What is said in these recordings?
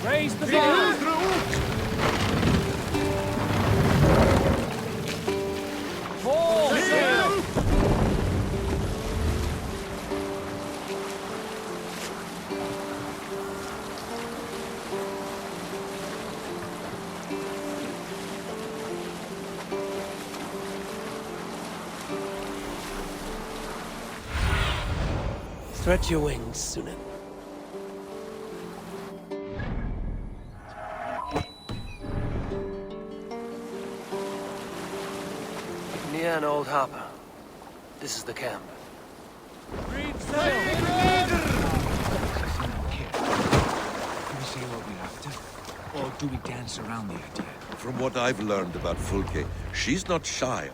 Raise the bar! Full sail! Stretch your wings, Sunan. Near an old harbor. This is the camp. Read sail! Do we say what we're after? Or do we dance around the idea? From what I've learned about Fulke, she's not shy.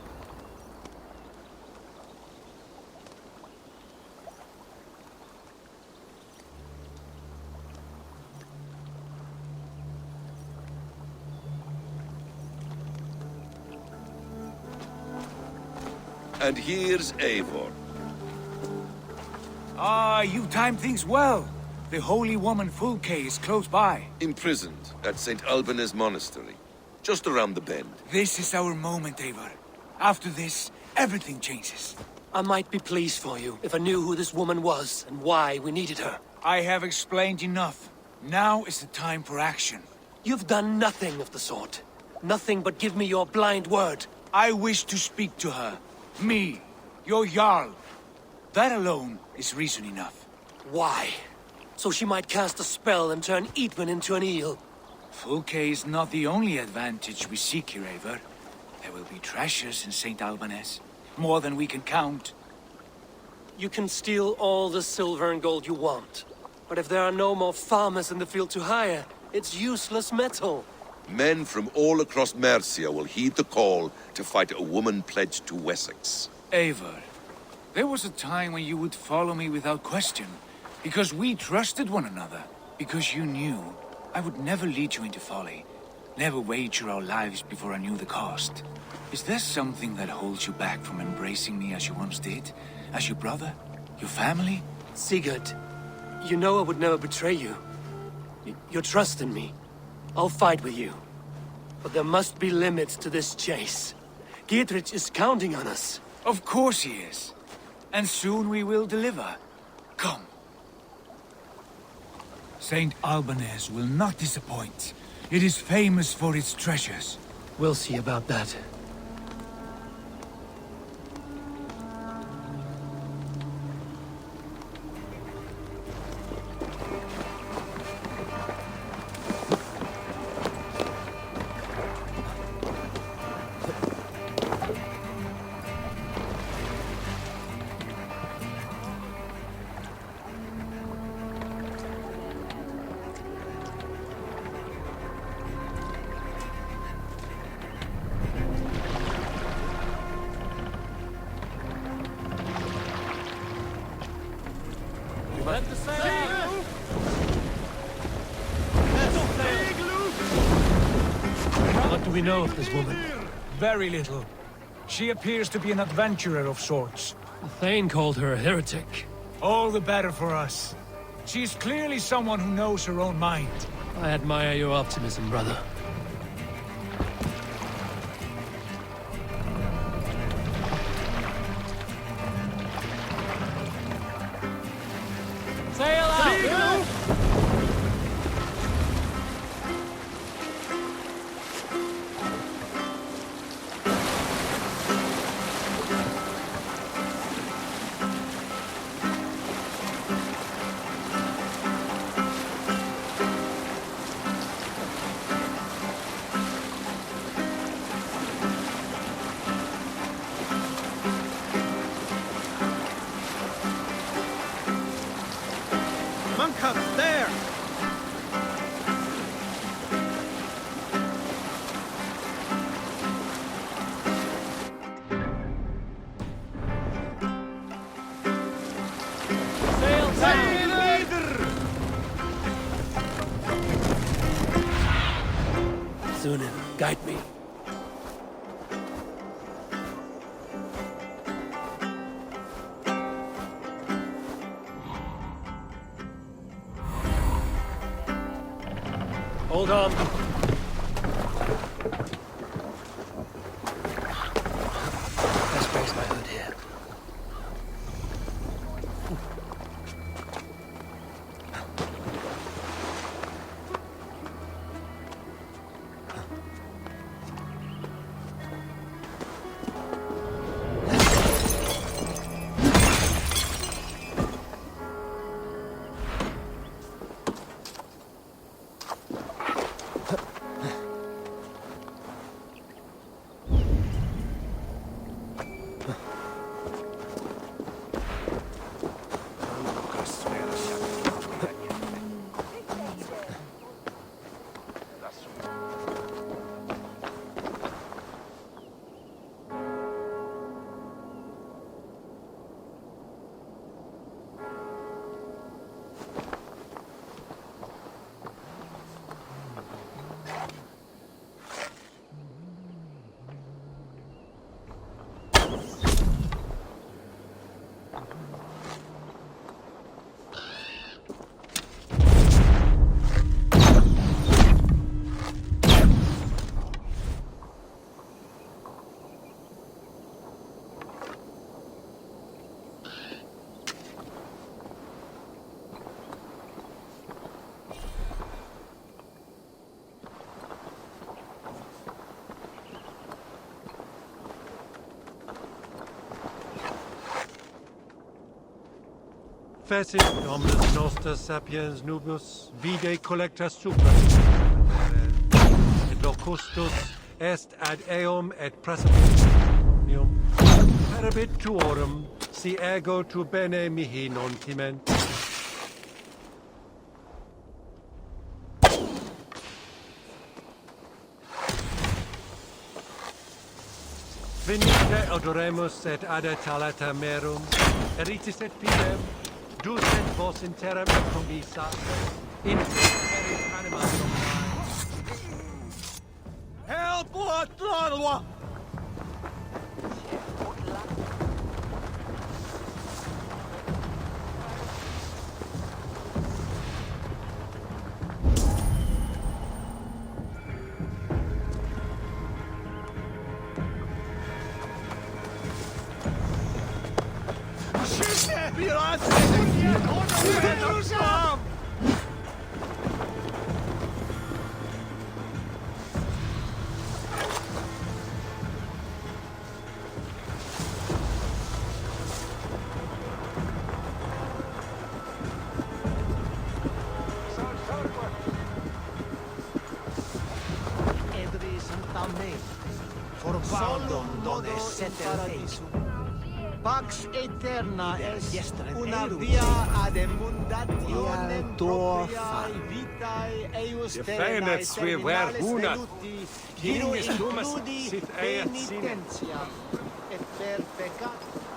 And here's Eivor. Ah, you timed things well. The holy woman Fulke is close by. Imprisoned at St. Alban's monastery, just around the bend. This is our moment, Eivor. After this, everything changes. I might be pleased for you if I knew who this woman was and why we needed her. I have explained enough. Now is the time for action. You've done nothing of the sort. Nothing but give me your blind word. I wish to speak to her. Me, your Jarl. That alone is reason enough. Why? So she might cast a spell and turn Eatman into an eel. Fulke is not the only advantage we seek here, Eivor. There will be treasures in St. Alban's. More than we can count. You can steal all the silver and gold you want. But if there are no more farmers in the field to hire, it's useless metal. Men from all across Mercia will heed the call to fight a woman pledged to Wessex. Eivor, there was a time when you would follow me without question. Because we trusted one another. Because you knew I would never lead you into folly. Never wager our lives before I knew the cost. Is there something that holds you back from embracing me as you once did? As your brother? Your family? Sigurd, you know I would never betray you. Your trust in me. I'll fight with you. But there must be limits to this chase. Dietrich is counting on us. Of course he is. And soon we will deliver. Come. St. Alban's will not disappoint. It is famous for its treasures. We'll see about that. Let the sail! What do we know of this woman? Very little. She appears to be an adventurer of sorts. The Thane called her a heretic. All the better for us. She's clearly someone who knows her own mind. I admire your optimism, brother. Sail out! Hold on. Let's place my hood here. Facit omnes nostra sapiens nubus vide collecta supra et locustus est ad eum et precipitium perabit tuorum si ego tu bene mihi non timent. Venite odoremus et ada talata merum, eritis et pidem, ducent vos in terram et commissa, in erit anima somni. Helpua tlalua! Forbaldum non esseter Pax eterna est una via ad emundationem propriae vitae eius terrae terminales reluti, viro includi penitentia, et per peccatum.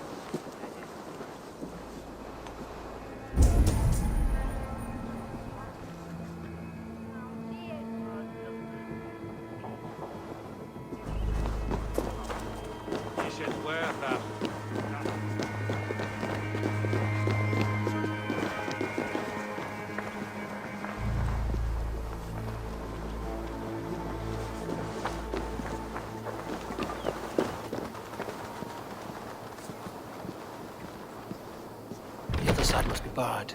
The other side must be barred.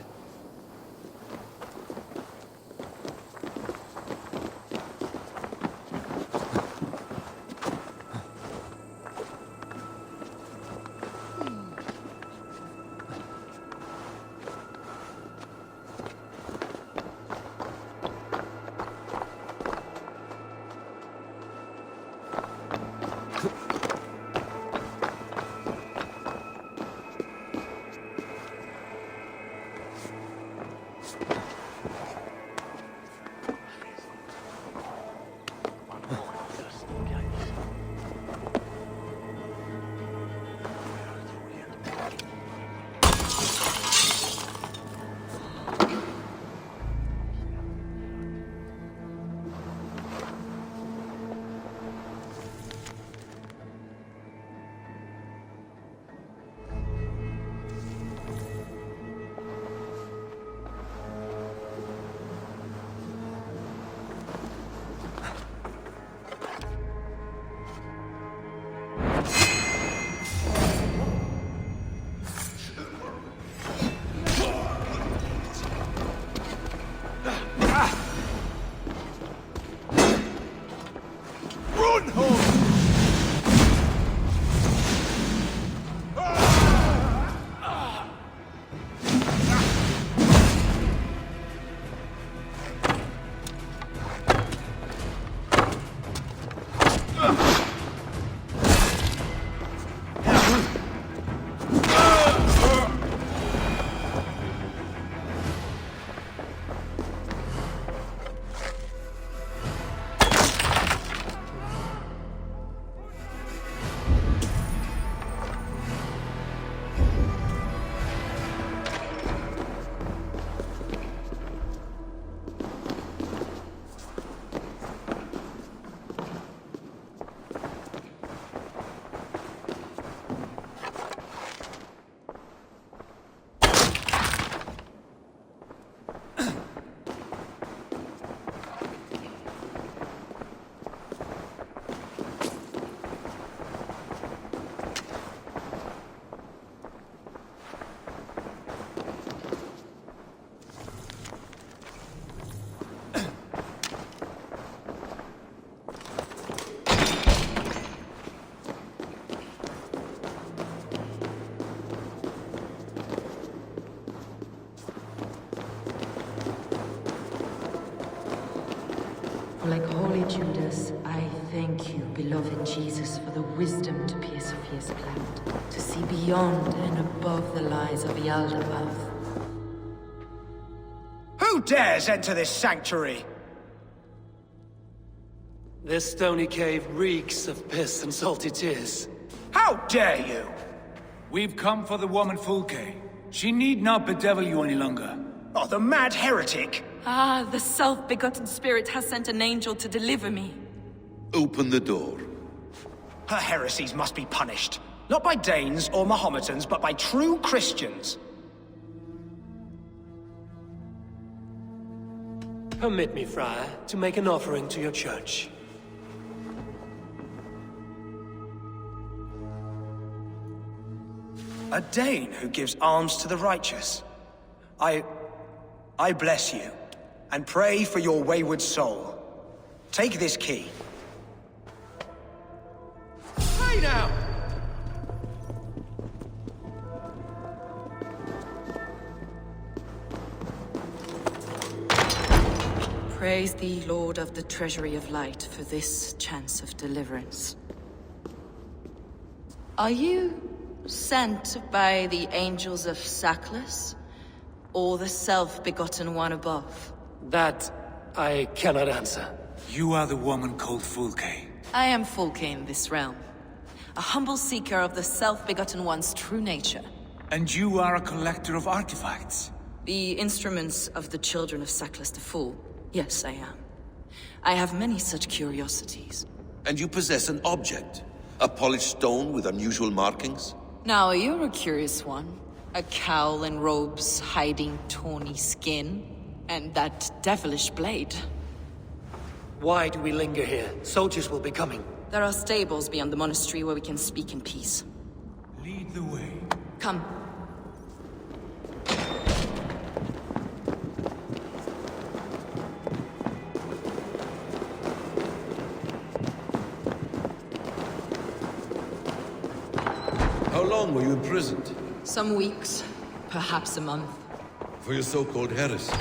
Judas, I thank you, beloved Jesus, for the wisdom to pierce fear's cloud, to see beyond and above the lies of Yaldabaoth. Who dares enter this sanctuary? This stony cave reeks of piss and salty tears. How dare you? We've come for the woman Fulke. She need not bedevil you any longer. Oh, the mad heretic! Ah, the self-begotten spirit has sent an angel to deliver me. Open the door. Her heresies must be punished. Not by Danes or Mahometans, but by true Christians. Permit me, Friar, to make an offering to your church. A Dane who gives alms to the righteous. I bless you, and pray for your wayward soul. Take this key. Hey now! Praise thee, Lord of the Treasury of Light, for this chance of deliverance. Are you sent by the angels of Saklas, or the self-begotten one above? That I cannot answer. You are the woman called Fulke. I am Fulke in this realm, a humble seeker of the self-begotten one's true nature. And you are a collector of artifacts. The instruments of the children of Saklas the Fool. Yes, I am. I have many such curiosities. And you possess an object. A polished stone with unusual markings? Now, you're a curious one. A cowl and robes hiding tawny skin. And that devilish blade. Why do we linger here? Soldiers will be coming. There are stables beyond the monastery where we can speak in peace. Lead the way. Come. How long were you imprisoned? Some weeks, perhaps a month. For your so-called heresy?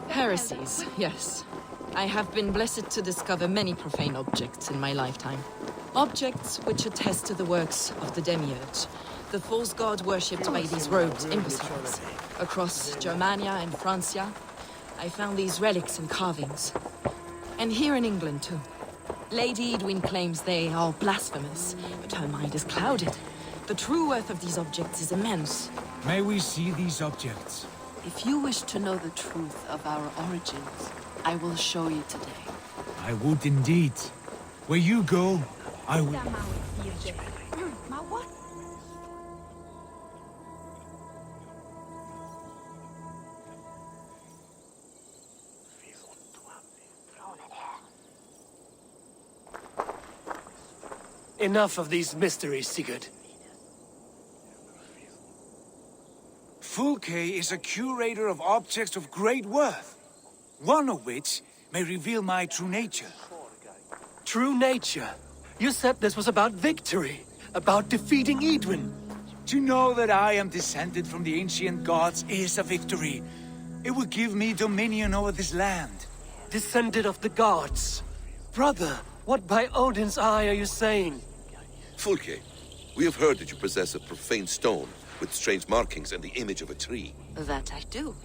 Heresies, yes. I have been blessed to discover many profane objects in my lifetime. Objects which attest to the works of the Demiurge, the false god worshipped by these robed imbeciles. Across Germania and Francia, I found these relics and carvings. And here in England, too. Lady Edwin claims they are blasphemous, but her mind is clouded. The true worth of these objects is immense. May we see these objects? If you wish to know the truth of our origins, I will show you today. I would indeed. Where you go, I will. Enough of these mysteries, Sigurd. Fulke is a curator of objects of great worth, one of which may reveal my true nature. True nature? You said this was about victory, about defeating Edwin. To know that I am descended from the ancient gods is a victory. It will give me dominion over this land. Descended of the gods. Brother, what by Odin's eye are you saying? Fulke, we have heard that you possess a profane stone with strange markings and the image of a tree. That I do.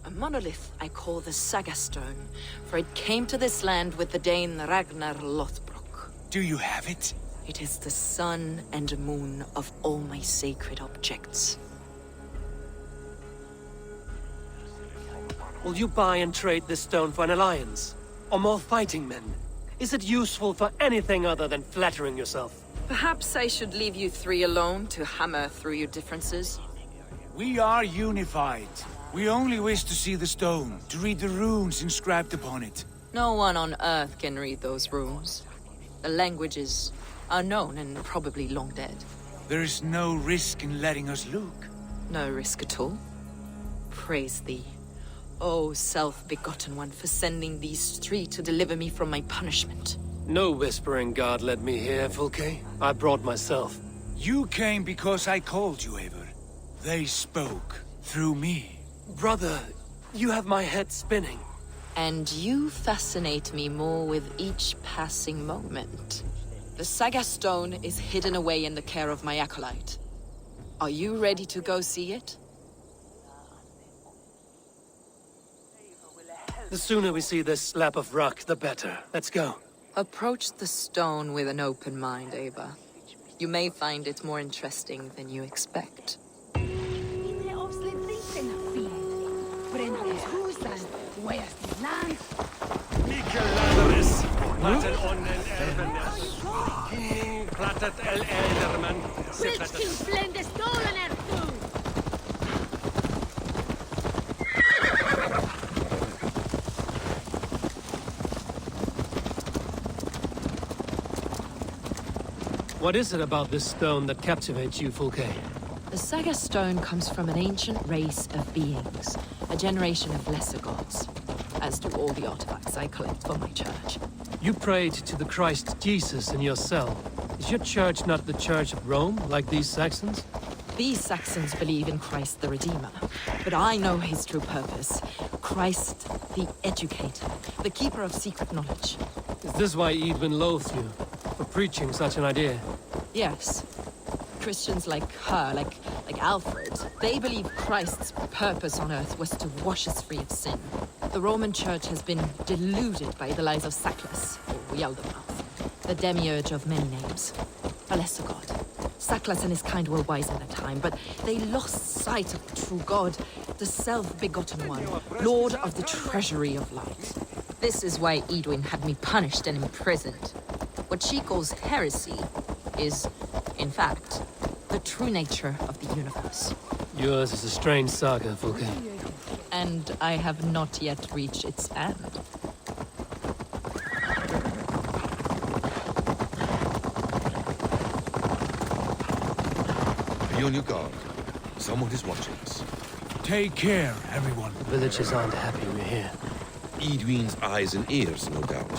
A monolith I call the Saga Stone, for it came to this land with the Dane Ragnar Lothbrok. Do you have it? It is the sun and moon of all my sacred objects. Will you buy and trade this stone for an alliance? Or more fighting men? Is it useful for anything other than flattering yourself? Perhaps I should leave you three alone to hammer through your differences. We are unified. We only wish to see the stone, to read the runes inscribed upon it. No one on Earth can read those runes. The languages are known and probably long dead. There is no risk in letting us look. No risk at all. Praise thee, O self-begotten one, for sending these three to deliver me from my punishment. No whispering god led me here, Fulke. I brought myself. You came because I called you, Eivor. They spoke through me. Brother, you have my head spinning. And you fascinate me more with each passing moment. The Saga Stone is hidden away in the care of my acolyte. Are you ready to go see it? The sooner we see this slab of rock, the better. Let's go. Approach the stone with an open mind, Ava. You may find it more interesting than you expect. Platen onnen erfenes. Kinning platet el elderman. What is it about this stone that captivates you, Fulke? The Saga Stone comes from an ancient race of beings, a generation of lesser gods, as do all the artifacts I collect for my church. You prayed to the Christ Jesus in your cell. Is your church not the Church of Rome, like these Saxons? These Saxons believe in Christ the Redeemer, but I know his true purpose. Christ the Educator, the keeper of secret knowledge. Is this why Edwin loathed you? For preaching such an idea? Yes. Christians like her, like Alfred, they believe Christ's purpose on earth was to wash us free of sin. The Roman Church has been deluded by the lies of Saclas, or Yaldabaoth, the demiurge of many names, a lesser god. Saclas and his kind were wise in their time, but they lost sight of the true God, the self-begotten one, Lord of the treasury of light. This is why Edwin had me punished and imprisoned. What she calls heresy is, in fact, the true nature of the universe. Yours is a strange saga, Fulke. And I have not yet reached its end. Be on your guard. Someone is watching us. Take care, everyone. The villagers aren't happy we're here. Edwin's eyes and ears, no doubt.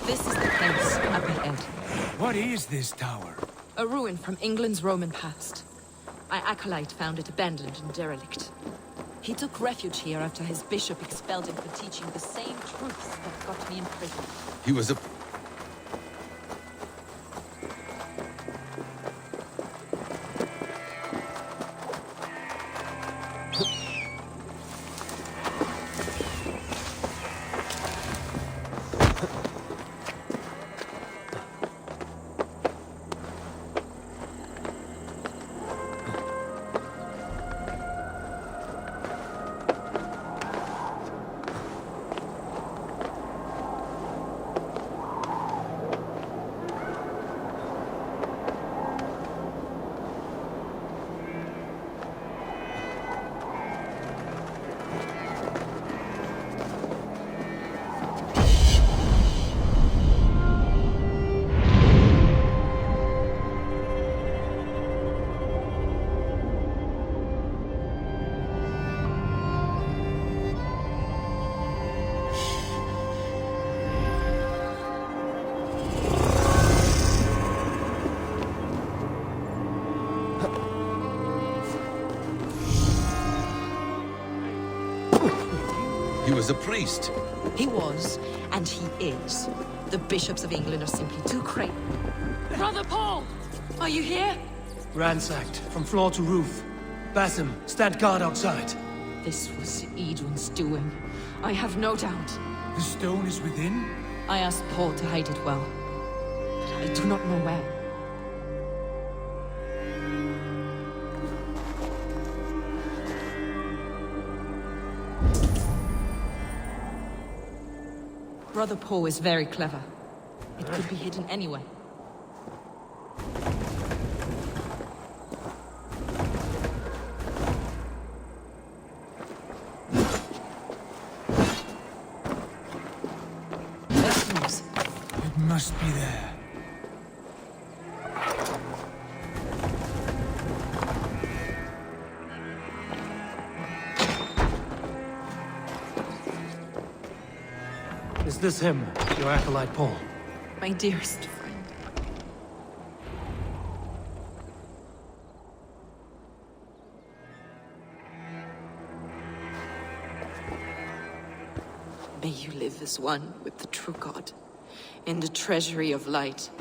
This is the place up ahead. What is this tower? A ruin from England's Roman past. My acolyte found it abandoned and derelict. He took refuge here after his bishop expelled him for teaching the same truths that got me in prison. He was a... He was a priest. He was, and he is. The bishops of England are simply too crazy. Brother Paul! Are you here? Ransacked, from floor to roof. Basim, stand guard outside. This was Edwin's doing. I have no doubt. The stone is within? I asked Paul to hide it well, but I do not know where. Brother Paul is very clever. It could be hidden anywhere. It must be there. Is this him, your acolyte Paul? My dearest friend. May you live as one with the true God, in the treasury of light.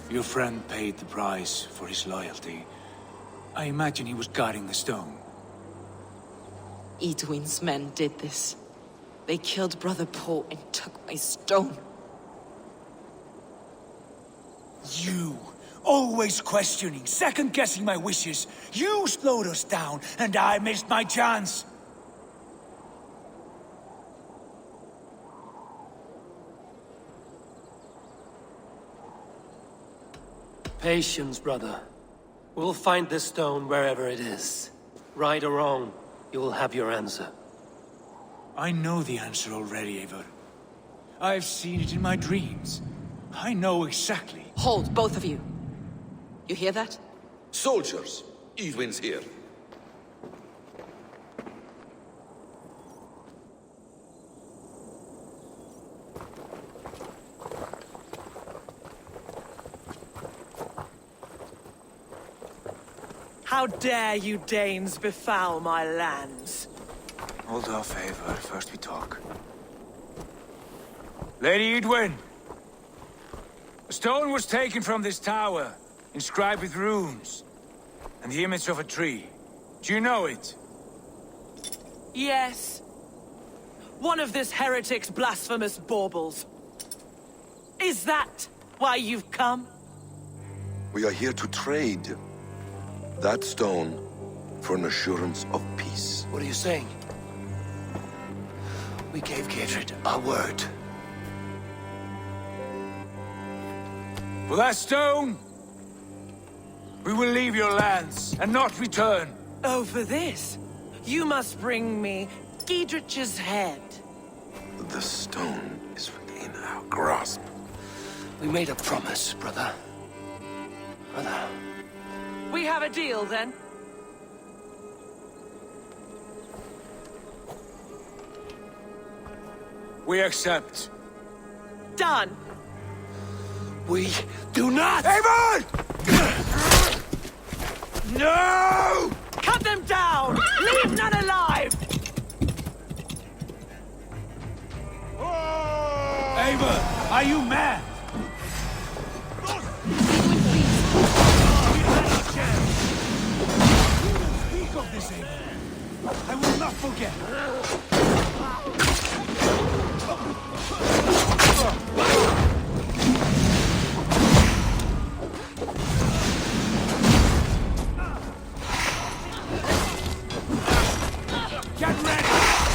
Your friend paid the price for his loyalty. I imagine he was guarding the stone. Edwin's men did this. They killed Brother Paul and took my stone. You! Always questioning, second-guessing my wishes. You slowed us down, and I missed my chance. Patience, brother. We'll find this stone wherever it is. Right or wrong, you will have your answer. I know the answer already, Eivor. I've seen it in my dreams. I know exactly. Hold, both of you. You hear that? Soldiers, Edwin's here. How dare you Danes befoul my lands? Hold off, Eivor. First we talk. Lady Edwin! A stone was taken from this tower, inscribed with runes, and the image of a tree. Do you know it? Yes. One of this heretic's blasphemous baubles. Is that why you've come? We are here to trade that stone for an assurance of peace. What are you saying? We gave Gidrid our word. For that stone, we will leave your lands and not return. Oh, for this? You must bring me Gidrich's head. The stone is within our grasp. We made a promise, brother. Brother. We have a deal, then? We accept. Done. We do not! Eivor! No! Cut them down! Leave none alive! Eivor, are you mad? Speak of this, Eivor. I will not forget. Get ready!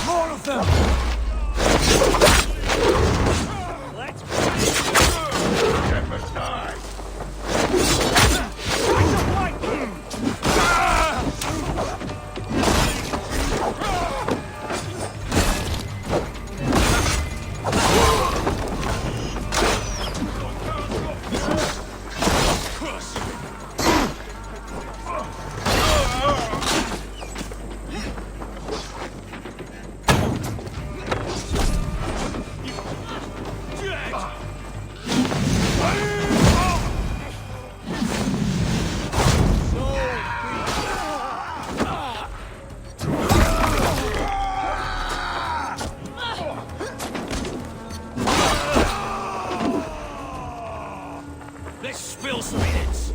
More of them! Let's never die! Let's spill some minutes.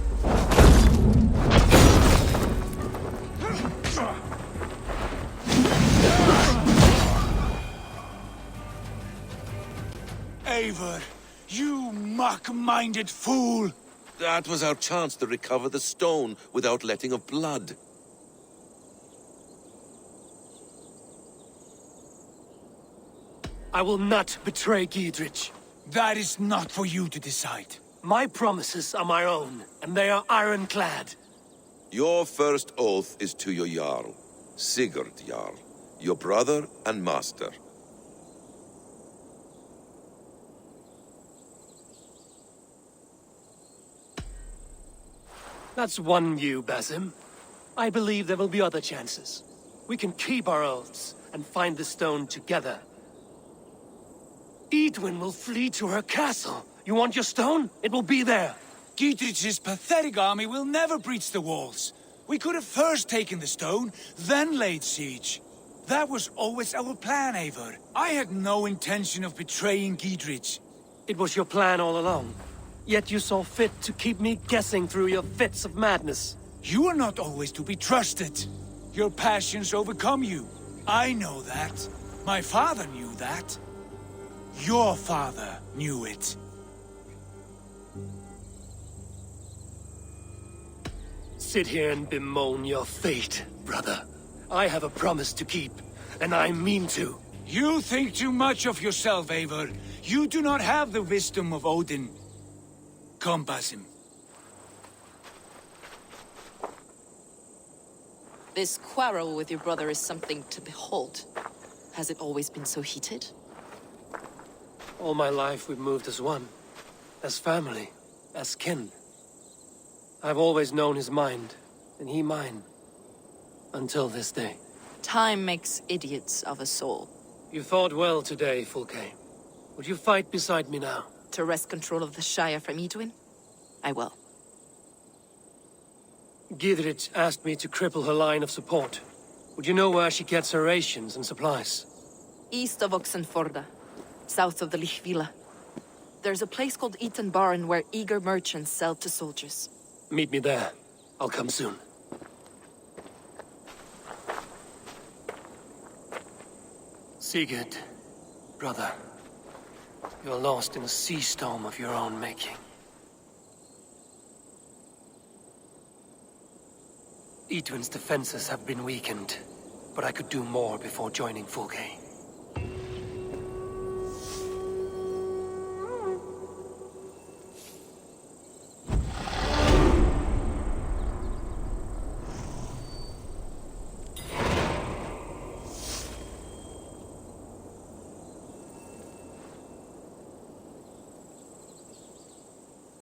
Eivor, you mock-minded fool! That was our chance to recover the stone without letting of blood. I will not betray Gidrich. That is not for you to decide. My promises are my own, and they are ironclad. Your first oath is to your Jarl, Sigurd Jarl, your brother and master. That's one view, Basim. I believe there will be other chances. We can keep our oaths, and find the stone together. Edwin will flee to her castle. You want your stone? It will be there. Dietrich's pathetic army will never breach the walls. We could have first taken the stone, then laid siege. That was always our plan, Eivor. I had no intention of betraying Dietrich. It was your plan all along. Yet you saw fit to keep me guessing through your fits of madness. You are not always to be trusted. Your passions overcome you. I know that. My father knew that. Your father knew it. Sit here and bemoan your fate, brother. I have a promise to keep, and I mean to. You think too much of yourself, Eivor. You do not have the wisdom of Odin. Come, Basim. This quarrel with your brother is something to behold. Has it always been so heated? All my life we've moved as one. As family. As kin. I've always known his mind, and he mine. Until this day. Time makes idiots of us all. You fought well today, Fulke. Would you fight beside me now? To wrest control of the Shire from Edwin? I will. Gidrich asked me to cripple her line of support. Would you know where she gets her rations and supplies? East of Oxenforda, south of the Lichvila. There's a place called Eaton Barn where eager merchants sell to soldiers. Meet me there. I'll come soon. Sigurd, brother. You're lost in a sea storm of your own making. Edwin's defenses have been weakened, but I could do more before joining Fulke.